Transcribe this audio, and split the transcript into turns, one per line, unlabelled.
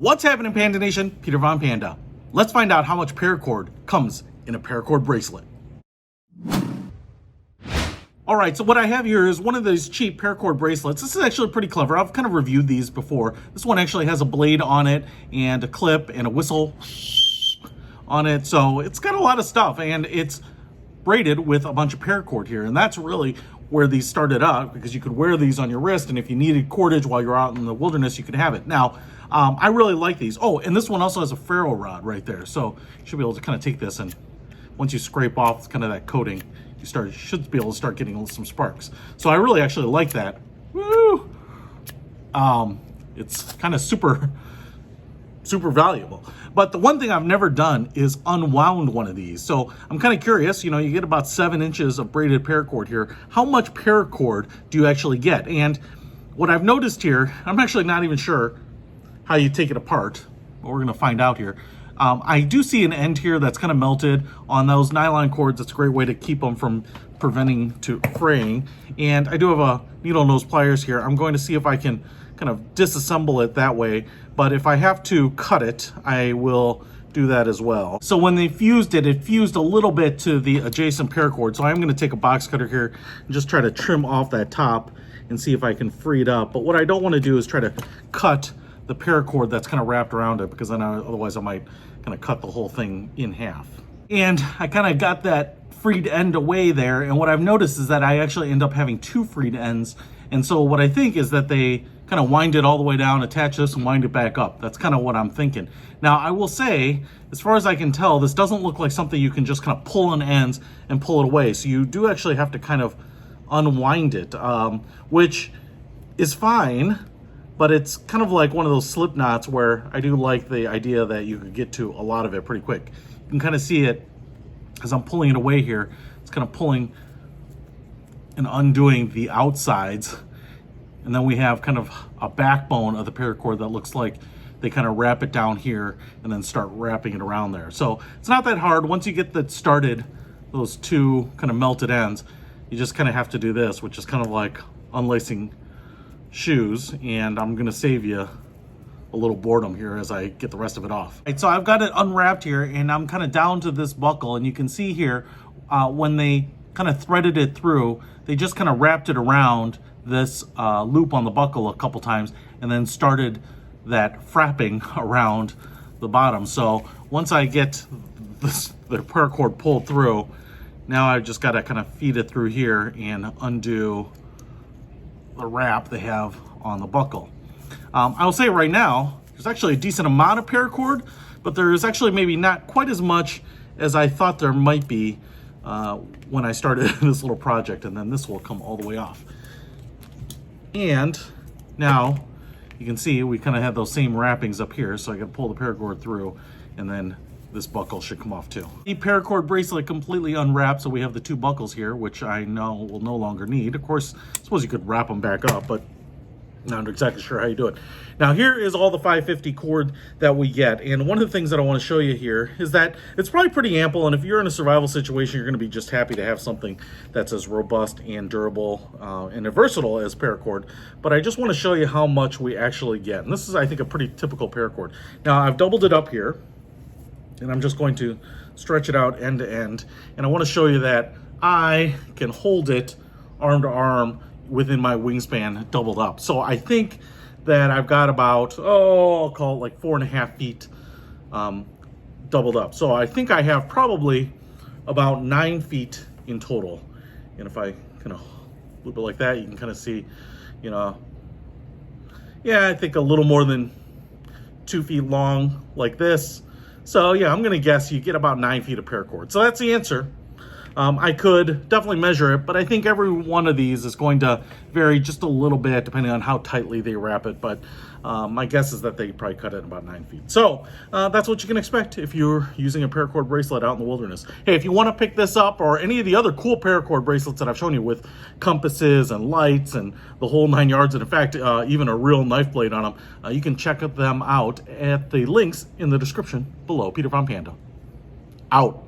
What's happening, Panda Nation? Peter Von Panda. Let's find out how much paracord comes in a paracord bracelet. All right, so what I have here is one of these cheap paracord bracelets. This is actually pretty clever. I've kind of reviewed these before. This one actually has a blade on it and a clip and a whistle on it. So it's got a lot of stuff, and it's braided with a bunch of paracord here. And that's really where these started out, because you could wear these on your wrist, and if you needed cordage while you're out in the wilderness, you could have it. Now, I really like these. Oh, and this one also has a ferro rod right there. So you should be able to kind of take this, and once you scrape off kind of that coating, you should be able to start getting some sparks. So I really actually like that. Woo! It's kind of super valuable. But the one thing I've never done is unwound one of these. So I'm kind of curious, you get about 7 inches of braided paracord here. How much paracord do you actually get? And what I've noticed here, I'm actually not even sure how you take it apart, but we're gonna find out here. I do see an end here that's kind of melted on those nylon cords. It's a great way to keep them from preventing to fraying. And I do have a needle nose pliers here. I'm going to see if I can kind of disassemble it that way. But if I have to cut it, I will do that as well. So when they fused it, it fused a little bit to the adjacent paracord. So I'm gonna take a box cutter here and just try to trim off that top and see if I can free it up. But what I don't wanna do is try to cut the paracord that's kind of wrapped around it, because then otherwise I might kind of cut the whole thing in half. And I kind of got that freed end away there, and what I've noticed is that I actually end up having 2 freed ends. And so what I think is that they kind of wind it all the way down, attach this, and wind it back up. That's kind of what I'm thinking. Now, I will say, as far as I can tell, this doesn't look like something you can just kind of pull on ends and pull it away. So you do actually have to kind of unwind it, which is fine, but it's kind of like one of those slip knots where I do like the idea that you could get to a lot of it pretty quick. You can kind of see it as I'm pulling it away here. It's kind of pulling and undoing the outsides. And then we have kind of a backbone of the paracord that looks like they kind of wrap it down here and then start wrapping it around there. So it's not that hard. Once you get that started, those 2 kind of melted ends, you just kind of have to do this, which is kind of like unlacing shoes. And I'm gonna save you a little boredom here as I get the rest of it off. Right, so I've got it unwrapped here, and I'm kind of down to this buckle, and you can see here when they kind of threaded it through, they just kind of wrapped it around this loop on the buckle a couple times and then started that frapping around the bottom. So once I get the paracord pulled through, now I've just got to kind of feed it through here and undo the wrap they have on the buckle. I'll say right now, there's actually a decent amount of paracord, but there's actually maybe not quite as much as I thought there might be when I started this little project, and then this will come all the way off. And now you can see we kind of have those same wrappings up here, so I can pull the paracord through, and then this buckle should come off too. The paracord bracelet completely unwrapped, so we have the 2 buckles here, which I know will no longer need. Of course, I suppose you could wrap them back up, but not exactly sure how you do it. Now here is all the 550 cord that we get, and one of the things that I want to show you here is that it's probably pretty ample, and if you're in a survival situation, you're going to be just happy to have something that's as robust and durable and versatile as paracord. But I just want to show you how much we actually get, and this is, I think, a pretty typical paracord. Now I've doubled it up here, and I'm just going to stretch it out end to end, and I want to show you that I can hold it arm to arm within my wingspan doubled up. So I think that I've got about, I'll call it like 4.5 feet doubled up. So I think I have probably about 9 feet in total. And if I kind of loop it like that, you can kind of see, yeah, I think a little more than 2 feet long like this. So yeah, I'm gonna guess you get about 9 feet of paracord. So that's the answer. I could definitely measure it, but I think every one of these is going to vary just a little bit depending on how tightly they wrap it. But my guess is that they probably cut it about 9 feet. So that's what you can expect if you're using a paracord bracelet out in the wilderness. Hey, if you want to pick this up or any of the other cool paracord bracelets that I've shown you with compasses and lights and the whole 9 yards, and in fact, even a real knife blade on them, you can check them out at the links in the description below. Peter Von Panda, out.